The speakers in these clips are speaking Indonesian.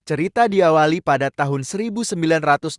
Cerita diawali pada tahun 1989,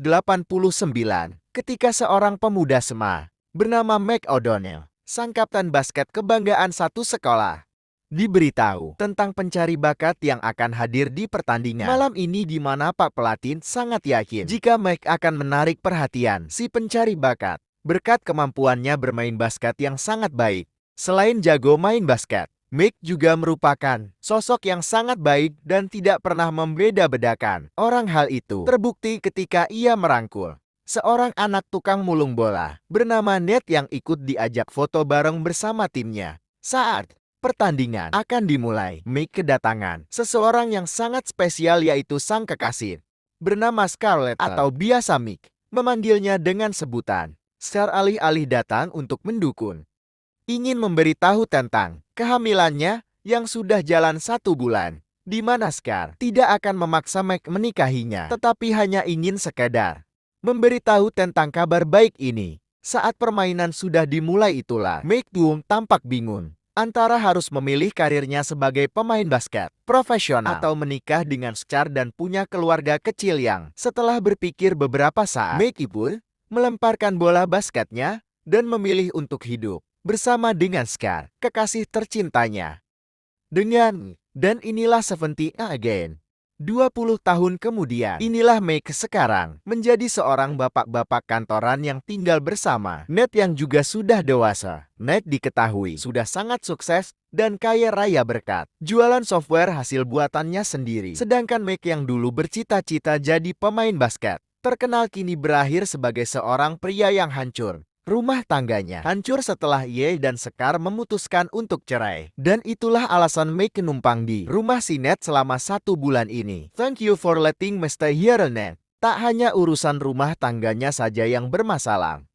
ketika seorang pemuda Sema bernama Mike O'Donnell, sang kapten basket kebanggaan satu sekolah, diberitahu tentang pencari bakat yang akan hadir di pertandingan. Malam ini di mana Pak Pelatih sangat yakin jika Mike akan menarik perhatian si pencari bakat berkat kemampuannya bermain basket yang sangat baik. Selain jago main basket, Mike juga merupakan sosok yang sangat baik dan tidak pernah membeda-bedakan orang. Hal itu terbukti ketika ia merangkul seorang anak tukang mulung bola bernama Ned yang ikut diajak foto bareng bersama timnya. Saat pertandingan akan dimulai, Mike kedatangan seseorang yang sangat spesial, yaitu sang kekasih bernama Scarlett atau biasa Mike memanggilnya dengan sebutan Scar. Alih-alih datang untuk mendukung, ingin memberitahu tentang kehamilannya yang sudah jalan 1 bulan, di mana Scar tidak akan memaksa Mike menikahinya, tetapi hanya ingin sekedar memberitahu tentang kabar baik ini. Saat permainan sudah dimulai itulah Mike tampak bingung antara harus memilih karirnya sebagai pemain basket profesional atau menikah dengan Scar dan punya keluarga kecil yang. Setelah berpikir beberapa saat, Mike pun melemparkan bola basketnya dan memilih untuk hidup bersama dengan Scar, kekasih tercintanya. Dan inilah 70 Again. 20 tahun kemudian, inilah Mike sekarang menjadi seorang bapak-bapak kantoran yang tinggal bersama Ned yang juga sudah dewasa. Ned diketahui sudah sangat sukses dan kaya raya berkat jualan software hasil buatannya sendiri. Sedangkan Mike yang dulu bercita-cita jadi pemain basket terkenal kini berakhir sebagai seorang pria yang hancur. Rumah tangganya hancur setelah ia dan Scar memutuskan untuk cerai. Dan itulah alasan Mike numpang di rumah si Ned selama 1 bulan ini. Thank you for letting me stay here, Ned. Tak hanya urusan rumah tangganya saja yang bermasalah.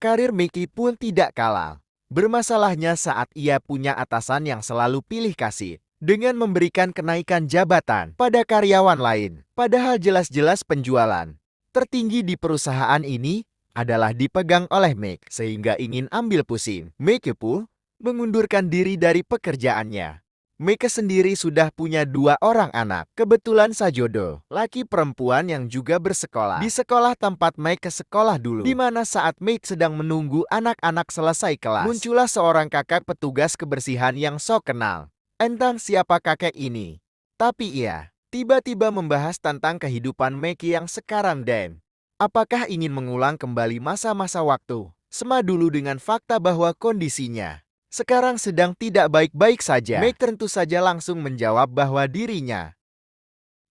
Karir Mickey pun tidak kalah bermasalahnya saat ia punya atasan yang selalu pilih kasih dengan memberikan kenaikan jabatan pada karyawan lain. Padahal jelas-jelas penjualan tertinggi di perusahaan ini adalah dipegang oleh Mike, sehingga ingin ambil pusing. Mike pun mengundurkan diri dari pekerjaannya. Mike sendiri sudah punya 2 orang anak, kebetulan sajodoh, laki perempuan yang juga bersekolah di sekolah tempat Mike ke sekolah dulu. Di mana saat Mike sedang menunggu anak-anak selesai kelas, muncullah seorang kakak petugas kebersihan yang sok kenal. Entah siapa kakek ini, tapi ia tiba-tiba membahas tentang kehidupan Mike yang sekarang dan apakah ingin mengulang kembali masa-masa waktu Sema dulu dengan fakta bahwa kondisinya sekarang sedang tidak baik-baik saja. Mike tentu saja langsung menjawab bahwa dirinya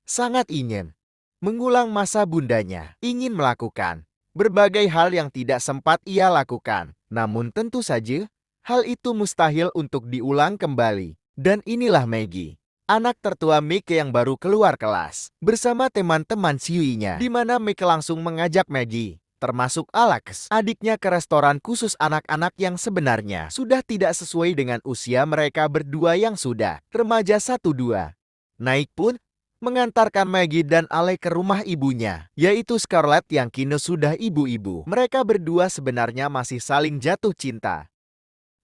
sangat ingin mengulang masa bundanya, ingin melakukan berbagai hal yang tidak sempat ia lakukan. Namun tentu saja hal itu mustahil untuk diulang kembali. Dan inilah Maggie, anak tertua Mike yang baru keluar kelas bersama teman-teman siwinya, di mana Mike langsung mengajak Maggie, termasuk Alex, adiknya, ke restoran khusus anak-anak yang sebenarnya sudah tidak sesuai dengan usia mereka berdua yang sudah remaja 1-2. Naik pun mengantarkan Maggie dan Alex ke rumah ibunya, yaitu Scarlett yang kini sudah ibu-ibu. Mereka berdua sebenarnya masih saling jatuh cinta,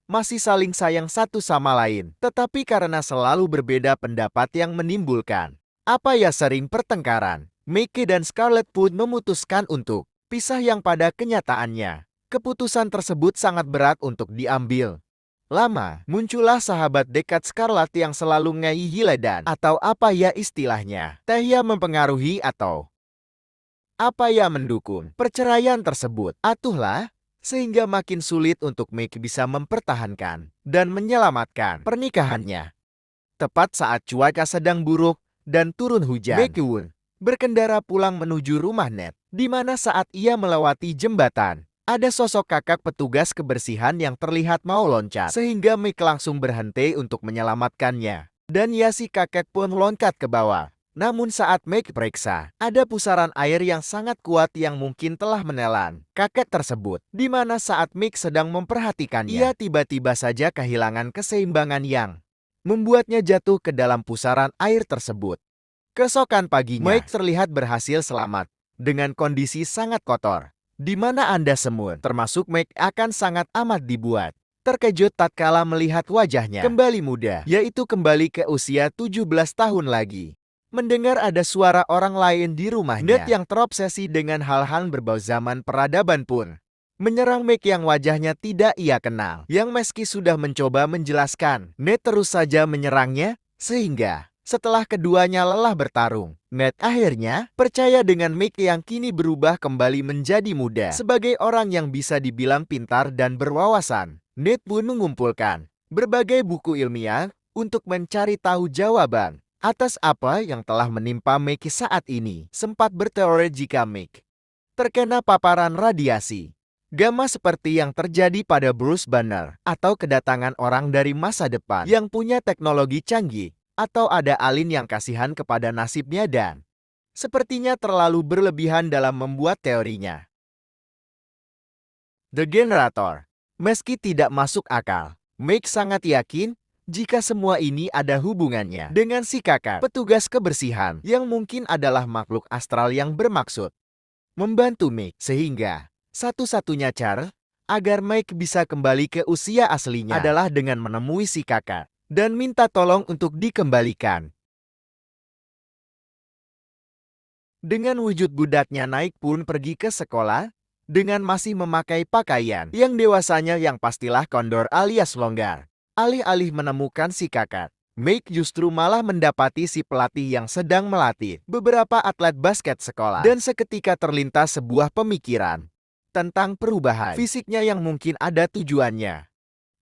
masih saling sayang satu sama lain, tetapi karena selalu berbeda pendapat yang menimbulkan sering pertengkaran, Mike dan Scarlett pun memutuskan untuk pisah yang pada kenyataannya keputusan tersebut sangat berat untuk diambil. Lama muncullah sahabat dekat Scarlett yang selalu ngeihi dan atau istilahnya Tehya mempengaruhi atau mendukung perceraian tersebut. Atuhlah sehingga makin sulit untuk Mike bisa mempertahankan dan menyelamatkan pernikahannya. Tepat saat cuaca sedang buruk dan turun hujan, Mike berkendara pulang menuju rumah Ned, di mana saat ia melewati jembatan, ada sosok kakak petugas kebersihan yang terlihat mau loncat, sehingga Mike langsung berhenti untuk menyelamatkannya. Dan si kakek pun loncat ke bawah. Namun saat Mike periksa, ada pusaran air yang sangat kuat yang mungkin telah menelan kakek tersebut. Di mana saat Mike sedang memperhatikannya, ia tiba-tiba saja kehilangan keseimbangan yang membuatnya jatuh ke dalam pusaran air tersebut. Keesokan paginya, Mike terlihat berhasil selamat dengan kondisi sangat kotor, di mana Anda semua, termasuk Mike, akan sangat amat dibuat terkejut tatkala melihat wajahnya kembali muda, yaitu kembali ke usia 17 tahun lagi. Mendengar ada suara orang lain di rumahnya, Ned yang terobsesi dengan hal-hal berbau zaman peradaban pun menyerang Meg yang wajahnya tidak ia kenal. Yang meski sudah mencoba menjelaskan, Ned terus saja menyerangnya, sehingga setelah keduanya lelah bertarung, Ned akhirnya percaya dengan Meg yang kini berubah kembali menjadi muda. Sebagai orang yang bisa dibilang pintar dan berwawasan, Ned pun mengumpulkan berbagai buku ilmiah untuk mencari tahu jawaban atas apa yang telah menimpa Meg saat ini. Sempat berteori jika Meg terkena paparan radiasi gamma seperti yang terjadi pada Bruce Banner, atau kedatangan orang dari masa depan yang punya teknologi canggih, atau ada alien yang kasihan kepada nasibnya dan sepertinya terlalu berlebihan dalam membuat teorinya. The Generator. Meski tidak masuk akal, Meg sangat yakin jika semua ini ada hubungannya dengan si kakak petugas kebersihan yang mungkin adalah makhluk astral yang bermaksud membantu Meg, sehingga satu-satunya cara agar Meg bisa kembali ke usia aslinya adalah dengan menemui si kakak dan minta tolong untuk dikembalikan. Dengan wujud budaknya Naik pun pergi ke sekolah dengan masih memakai pakaian yang dewasanya yang pastilah kondor alias longgar. Alih-alih menemukan si kakak, Meg justru malah mendapati si pelatih yang sedang melatih beberapa atlet basket sekolah. Dan seketika terlintas sebuah pemikiran tentang perubahan fisiknya yang mungkin ada tujuannya.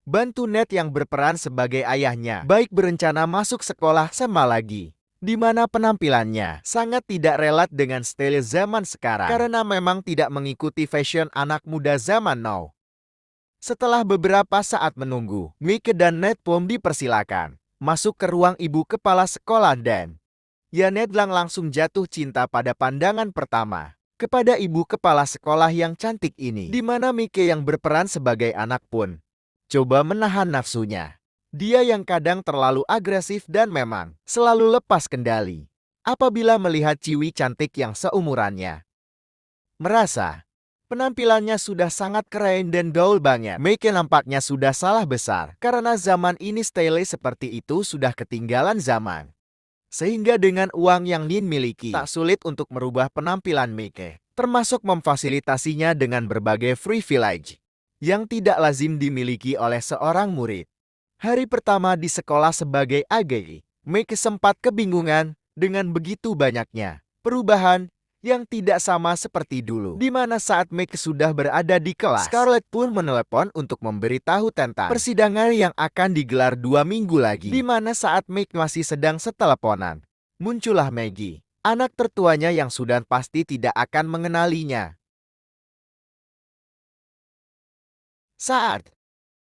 Bantu Ned yang berperan sebagai ayahnya baik berencana masuk sekolah sama lagi, di mana penampilannya sangat tidak relat dengan style zaman sekarang karena memang tidak mengikuti fashion anak muda zaman now. Setelah beberapa saat menunggu, Meg dan Ned pun dipersilakan masuk ke ruang ibu kepala sekolah dan Ned langsung jatuh cinta pada pandangan pertama kepada ibu kepala sekolah yang cantik ini, di mana Mike yang berperan sebagai anak pun coba menahan nafsunya. Dia yang kadang terlalu agresif dan memang selalu lepas kendali apabila melihat ciwi cantik yang seumurannya. Merasa penampilannya sudah sangat keren dan gaul banget, Mike nampaknya sudah salah besar karena zaman ini style seperti itu sudah ketinggalan zaman. Sehingga dengan uang yang Lin miliki, tak sulit untuk merubah penampilan Mike, termasuk memfasilitasinya dengan berbagai privilege yang tidak lazim dimiliki oleh seorang murid. Hari pertama di sekolah sebagai AGI, Mike sempat kebingungan dengan begitu banyaknya perubahan yang tidak sama seperti dulu. Di mana saat Meg sudah berada di kelas, Scarlett pun menelepon untuk memberitahu tentang persidangan yang akan digelar 2 minggu lagi. Di mana saat Meg masih sedang seteleponan, muncullah Maggie, anak tertuanya yang sudah pasti tidak akan mengenalinya. Saat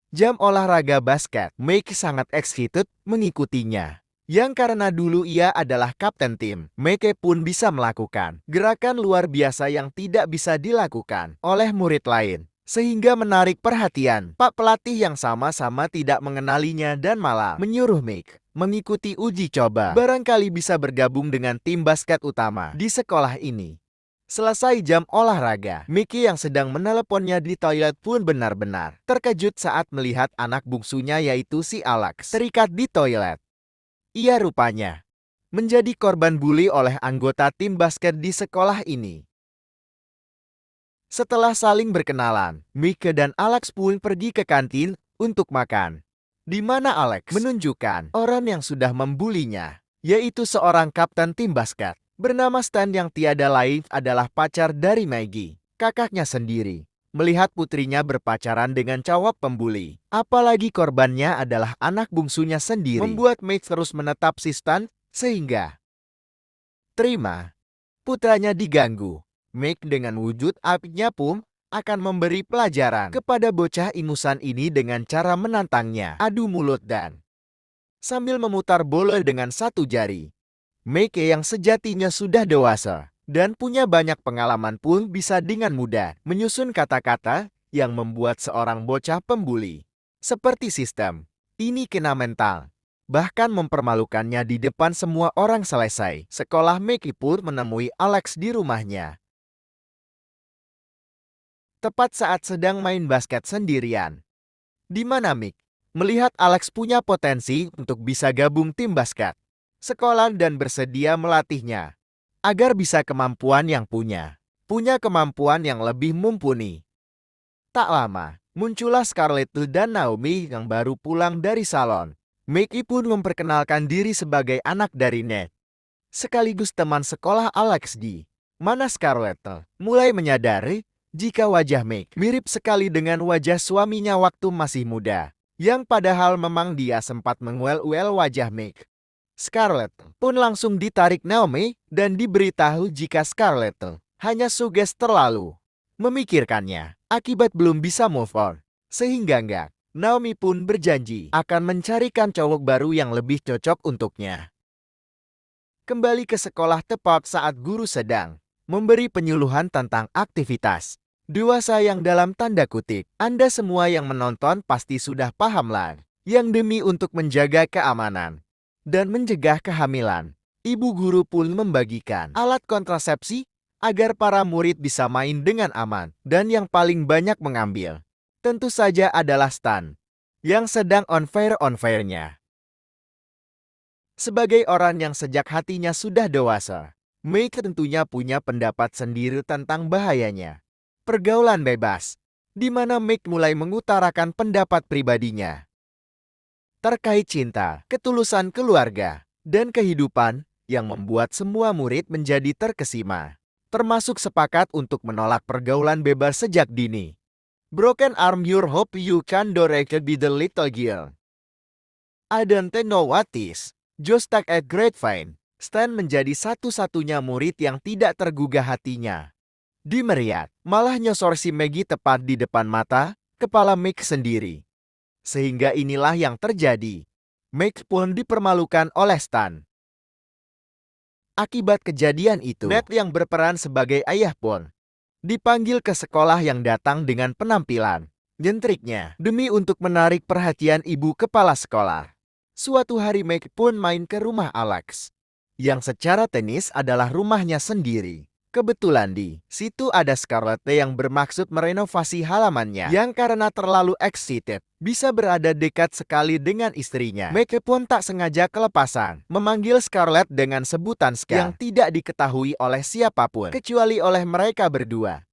jam olahraga basket, Meg sangat excited mengikutinya. Yang karena dulu ia adalah kapten tim, Meg pun bisa melakukan gerakan luar biasa yang tidak bisa dilakukan oleh murid lain, sehingga menarik perhatian Pak pelatih yang sama-sama tidak mengenalinya dan malah menyuruh Meg mengikuti uji coba. Barangkali bisa bergabung dengan tim basket utama di sekolah ini. Selesai jam olahraga, Mickey yang sedang meneleponnya di toilet pun benar-benar terkejut saat melihat anak bungsunya yaitu si Alex terikat di toilet. Ia rupanya menjadi korban bully oleh anggota tim basket di sekolah ini. Setelah saling berkenalan, Mickey dan Alex pun pergi ke kantin untuk makan, di mana Alex menunjukkan orang yang sudah membulinya, yaitu seorang kapten tim basket bernama Stan yang tiada lain adalah pacar dari Maggie, kakaknya sendiri. Melihat putrinya berpacaran dengan cowok pembuli, apalagi korbannya adalah anak bungsunya sendiri, membuat Meg terus menetap si Stan, sehingga terima putranya diganggu. Meg dengan wujud apinya pun akan memberi pelajaran kepada bocah ingusan ini dengan cara menantangnya adu mulut dan sambil memutar bola dengan satu jari. Meg yang sejatinya sudah dewasa dan punya banyak pengalaman pun bisa dengan mudah menyusun kata-kata yang membuat seorang bocah pembuli seperti sistem ini kena mental. Bahkan mempermalukannya di depan semua orang. Selesai sekolah, Maggie pun menemui Alex di rumahnya. Tepat saat sedang main basket sendirian. Di mana Meg melihat Alex punya potensi untuk bisa gabung tim basket. sekolah dan bersedia melatihnya agar bisa kemampuan yang punya kemampuan yang lebih mumpuni. Tak lama, muncullah Scarlett dan Naomi yang baru pulang dari salon. Mickey pun memperkenalkan diri sebagai anak dari Ned, sekaligus teman sekolah Alex di mana Scarlett mulai menyadari jika wajah Mick mirip sekali dengan wajah suaminya waktu masih muda, yang padahal memang dia sempat menguel-uel wajah Mick. Scarlett pun langsung ditarik Naomi dan diberitahu jika Scarlett hanya suges terlalu memikirkannya akibat belum bisa move on. Sehingga Naomi pun berjanji akan mencarikan cowok baru yang lebih cocok untuknya. Kembali ke sekolah tepat saat guru sedang memberi penyuluhan tentang aktivitas dewasa yang dalam tanda kutip. Anda semua yang menonton pasti sudah paham lah, yang demi untuk menjaga keamanan dan mencegah kehamilan, ibu guru pun membagikan alat kontrasepsi agar para murid bisa main dengan aman, dan yang paling banyak mengambil tentu saja adalah Stan yang sedang on fire-nya. Sebagai orang yang sejak hatinya sudah dewasa, Mick tentunya punya pendapat sendiri tentang bahayanya pergaulan bebas, di mana Mick mulai mengutarakan pendapat pribadinya terkait cinta, ketulusan keluarga, dan kehidupan yang membuat semua murid menjadi terkesima, termasuk sepakat untuk menolak pergaulan bebas sejak dini. Broken arm, you hope you can direct be the little girl. I don't know what is. Just take a great fine. Stan menjadi satu-satunya murid yang tidak tergugah hatinya di meriat, malah nyosor si Maggie tepat di depan mata kepala Mick sendiri. Sehingga inilah yang terjadi. Mick pun dipermalukan oleh Stan. Akibat kejadian itu, Ned yang berperan sebagai ayah pun dipanggil ke sekolah yang datang dengan penampilan jentriknya demi untuk menarik perhatian ibu kepala sekolah. Suatu hari Mick pun main ke rumah Alex, yang secara teknis adalah rumahnya sendiri. Kebetulan di situ ada Scarlett yang bermaksud merenovasi halamannya, yang karena terlalu excited bisa berada dekat sekali dengan istrinya. Mick pun tak sengaja kelepasan memanggil Scarlett dengan sebutan Ska yang tidak diketahui oleh siapapun kecuali oleh mereka berdua.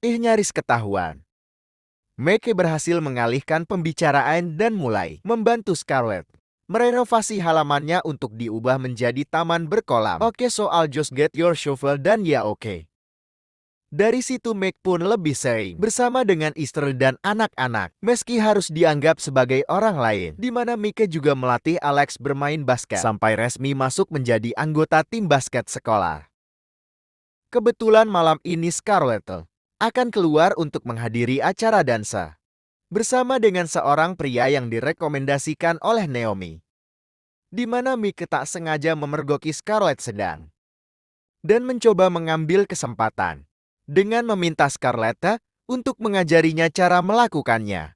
Nyaris ketahuan. Mick berhasil mengalihkan pembicaraan dan mulai membantu Scarlett merenovasi halamannya untuk diubah menjadi taman berkolam. Oke, soal just get your shovel dan ya oke. Dari situ Mick pun lebih sering bersama dengan istri dan anak-anak, meski harus dianggap sebagai orang lain, di mana Mick juga melatih Alex bermain basket sampai resmi masuk menjadi anggota tim basket sekolah. Kebetulan malam ini Scarlett akan keluar untuk menghadiri acara dansa bersama dengan seorang pria yang direkomendasikan oleh Naomi, di mana Mick tak sengaja memergoki Scarlett sedang dan mencoba mengambil kesempatan dengan meminta Scarlett untuk mengajarinya cara melakukannya.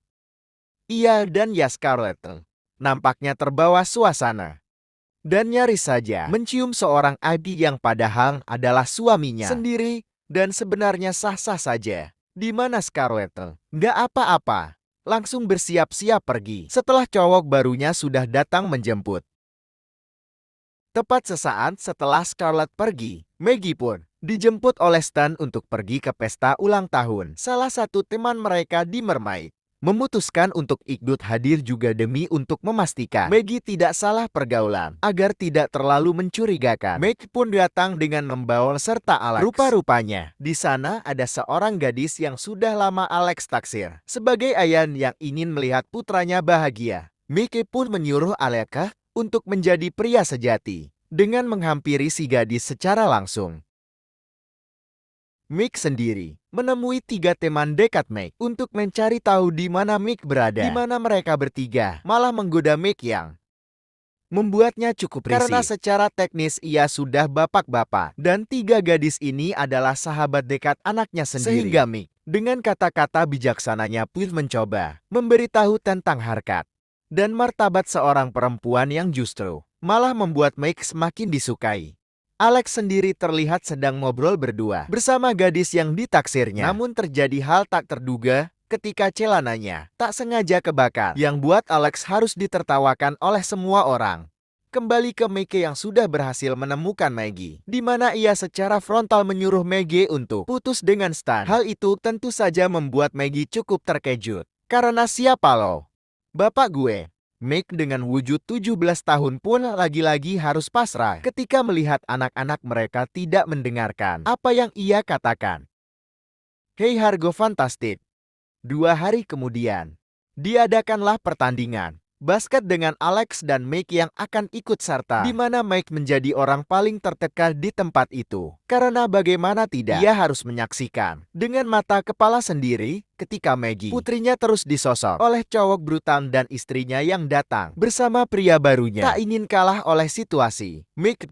Iya dan ya, Scarlett nampaknya terbawa suasana dan nyaris saja mencium seorang adik yang padahal adalah suaminya sendiri dan sebenarnya sah-sah saja, di mana Scarlett nggak apa-apa, langsung bersiap-siap pergi setelah cowok barunya sudah datang menjemput. Tepat sesaat setelah Scarlett pergi, Maggie pun dijemput oleh Stan untuk pergi ke pesta ulang tahun salah satu teman mereka di Mermaid. Memutuskan untuk ikut hadir juga demi untuk memastikan Maggie tidak salah pergaulan agar tidak terlalu mencurigakan. Maggie pun datang dengan membawa serta Alex. Rupa-rupanya di sana ada seorang gadis yang sudah lama Alex taksir sebagai ayah yang ingin melihat putranya bahagia. Maggie pun menyuruh Alex untuk menjadi pria sejati dengan menghampiri si gadis secara langsung. Mick sendiri menemui 3 teman dekat Mick untuk mencari tahu di mana Mick berada. Di mana mereka bertiga malah menggoda Mick yang membuatnya cukup risih. Karena secara teknis ia sudah bapak-bapak dan 3 gadis ini adalah sahabat dekat anaknya sendiri. Sehingga Mick dengan kata-kata bijaksananya pun mencoba memberitahu tentang harkat dan martabat seorang perempuan yang justru malah membuat Mick semakin disukai. Alex sendiri terlihat sedang ngobrol berdua bersama gadis yang ditaksirnya. Namun terjadi hal tak terduga ketika celananya tak sengaja kebakar, yang buat Alex harus ditertawakan oleh semua orang. Kembali ke Mike yang sudah berhasil menemukan Maggie, di mana ia secara frontal menyuruh Maggie untuk putus dengan Stan. Hal itu tentu saja membuat Maggie cukup terkejut. Karena siapa lo? Bapak gue. Mike dengan wujud 17 tahun pun lagi-lagi harus pasrah ketika melihat anak-anak mereka tidak mendengarkan apa yang ia katakan. Hei Hargo Fantastic. 2 hari kemudian, diadakanlah pertandingan basket dengan Alex dan Mike yang akan ikut serta, di mana Mike menjadi orang paling tertekan di tempat itu. Karena bagaimana tidak, ia harus menyaksikan dengan mata kepala sendiri ketika Maggie, putrinya, terus disosok oleh cowok brutal dan istrinya yang datang bersama pria barunya. Tak ingin kalah oleh situasi, Mike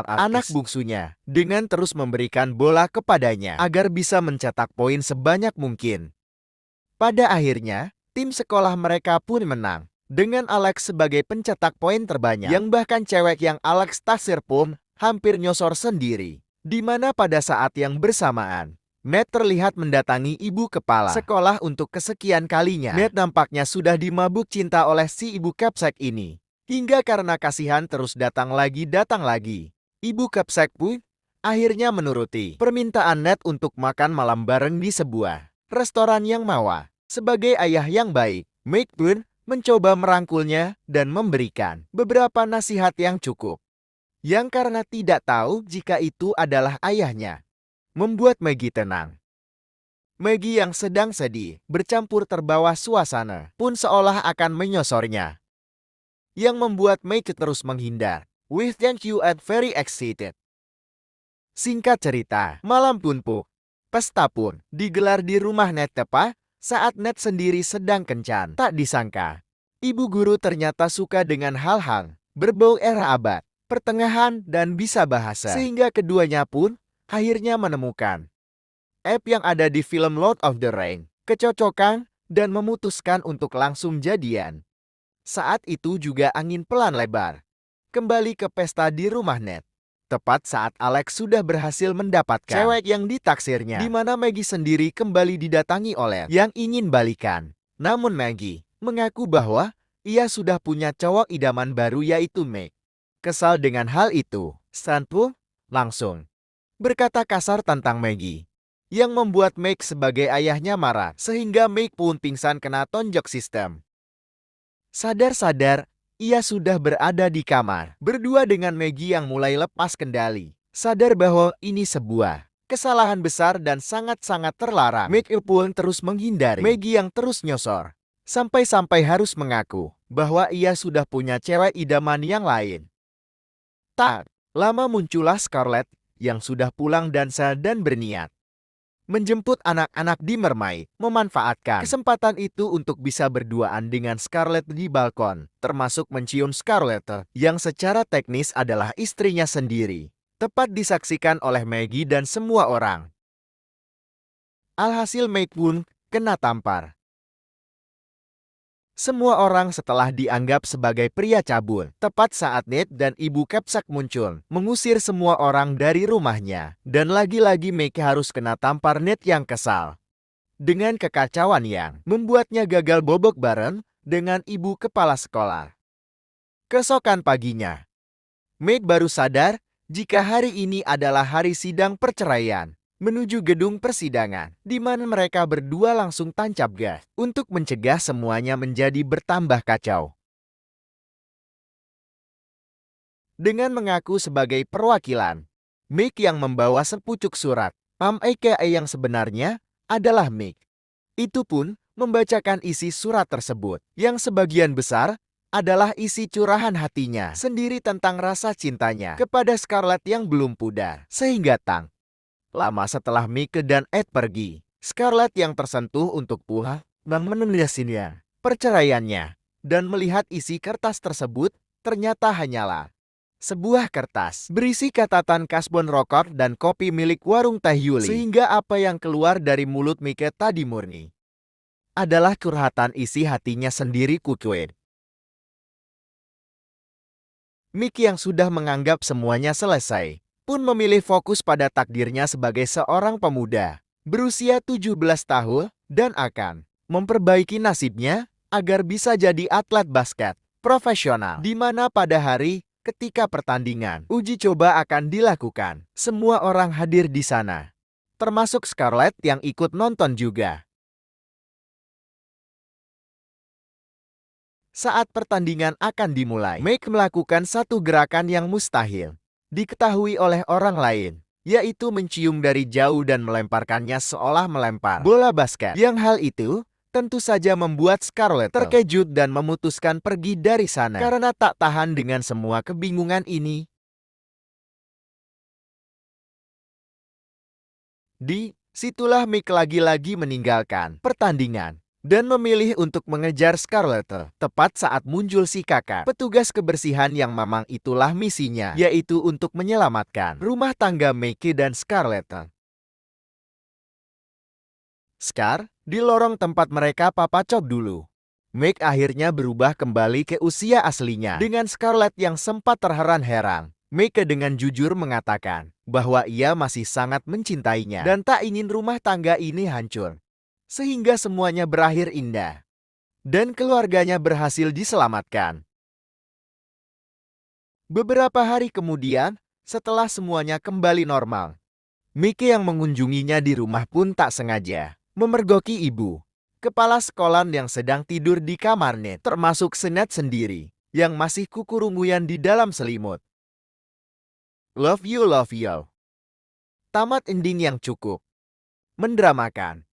anak bungsunya dengan terus memberikan bola kepadanya agar bisa mencetak poin sebanyak mungkin. Pada akhirnya, tim sekolah mereka pun menang, dengan Alex sebagai pencetak poin terbanyak, yang bahkan cewek yang Alex taksir pun hampir nyosor sendiri. Di mana pada saat yang bersamaan, Ned terlihat mendatangi ibu kepala sekolah untuk kesekian kalinya. Ned nampaknya sudah dimabuk cinta oleh si ibu Capsack ini, hingga karena kasihan terus datang lagi. Ibu Capsack pun akhirnya menuruti permintaan Ned untuk makan malam bareng di sebuah restoran yang mewah. Sebagai ayah yang baik, Mike pun mencoba merangkulnya dan memberikan beberapa nasihat yang cukup. Yang karena tidak tahu jika itu adalah ayahnya, membuat Maggie tenang. Maggie yang sedang sedih, bercampur terbawa suasana, pun seolah akan menyosornya. Yang membuat Mike terus menghindar. We thank you and very excited. Singkat cerita, malam punpuk, pesta pun digelar di rumah Ned tepat saat Ned sendiri sedang kencan. Tak disangka, ibu guru ternyata suka dengan hal-hal berbau era abad pertengahan dan bisa bahasa. Sehingga keduanya pun akhirnya menemukan app yang ada di film Lord of the Rings, kecocokan, dan memutuskan untuk langsung jadian. Saat itu juga angin pelan lebar kembali ke pesta di rumah Ned. Tepat saat Alex sudah berhasil mendapatkan cewek yang ditaksirnya, di mana Maggie sendiri kembali didatangi oleh yang ingin balikan. Namun Maggie mengaku bahwa ia sudah punya cowok idaman baru, yaitu Mike. Kesal dengan hal itu, Stan pun langsung berkata kasar tentang Maggie, yang membuat Mike sebagai ayahnya marah, sehingga Mike pun pingsan kena tonjok sistem. Sadar-sadar, ia sudah berada di kamar, berdua dengan Maggie yang mulai lepas kendali. Sadar bahwa ini sebuah kesalahan besar dan sangat-sangat terlarang, Mike pun terus menghindari Maggie yang terus nyosor. Sampai-sampai harus mengaku bahwa ia sudah punya cewek idaman yang lain. Tak lama muncullah Scarlett yang sudah pulang dansa dan berniat menjemput anak-anak di Mermaid, memanfaatkan kesempatan itu untuk bisa berduaan dengan Scarlett di balkon, termasuk mencium Scarlett yang secara teknis adalah istrinya sendiri. Tepat disaksikan oleh Maggie dan semua orang. Alhasil Mike pun kena tampar. Semua orang setelah dianggap sebagai pria cabul. Tepat saat Ned dan ibu Capsack muncul, mengusir semua orang dari rumahnya. Dan lagi-lagi Mike harus kena tampar Ned yang kesal. Dengan kekacauan yang membuatnya gagal bobok bareng dengan ibu kepala sekolah. Keesokan paginya, Mike baru sadar jika hari ini adalah hari sidang perceraian. Menuju gedung persidangan, di mana mereka berdua langsung tancap gas untuk mencegah semuanya menjadi bertambah kacau. Dengan mengaku sebagai perwakilan, Mike yang membawa sepucuk surat, aka yang sebenarnya adalah Mike. Itu pun membacakan isi surat tersebut, yang sebagian besar adalah isi curahan hatinya sendiri tentang rasa cintanya kepada Scarlett yang belum pudar. Sehingga lama setelah Mike dan Ed pergi, Scarlett yang tersentuh untuk pulang dan menulisnya perceraiannya, dan melihat isi kertas tersebut ternyata hanyalah sebuah kertas berisi catatan kasbon rokok dan kopi milik warung Teh Yuli. Sehingga apa yang keluar dari mulut Mike tadi murni adalah curhatan isi hatinya sendiri kukuit. Mike yang sudah menganggap semuanya selesai pun memilih fokus pada takdirnya sebagai seorang pemuda berusia 17 tahun dan akan memperbaiki nasibnya agar bisa jadi atlet basket profesional. Di mana pada hari ketika pertandingan, uji coba akan dilakukan. Semua orang hadir di sana, termasuk Scarlett yang ikut nonton juga. Saat pertandingan akan dimulai, Meg melakukan satu gerakan yang mustahil diketahui oleh orang lain, yaitu mencium dari jauh dan melemparkannya seolah melempar bola basket. Yang hal itu tentu saja membuat Scarlett terkejut dan memutuskan pergi dari sana karena tak tahan dengan semua kebingungan ini. Di situlah Meg lagi-lagi meninggalkan pertandingan dan memilih untuk mengejar Scarlett. Tepat saat muncul si kakak petugas kebersihan yang memang itulah misinya, yaitu untuk menyelamatkan rumah tangga Meg dan Scarlett. Scar, di lorong tempat mereka papacok dulu. Meg akhirnya berubah kembali ke usia aslinya. Dengan Scarlett yang sempat terheran-heran, Meg dengan jujur mengatakan bahwa ia masih sangat mencintainya dan tak ingin rumah tangga ini hancur, sehingga semuanya berakhir indah dan keluarganya berhasil diselamatkan. Beberapa hari kemudian, setelah semuanya kembali normal, Meg yang mengunjunginya di rumah pun tak sengaja memergoki ibu kepala sekolah yang sedang tidur di kamarnya, termasuk Snat sendiri yang masih kukurunguyan di dalam selimut. Love you, love you. Tamat ending yang cukup mendramakan.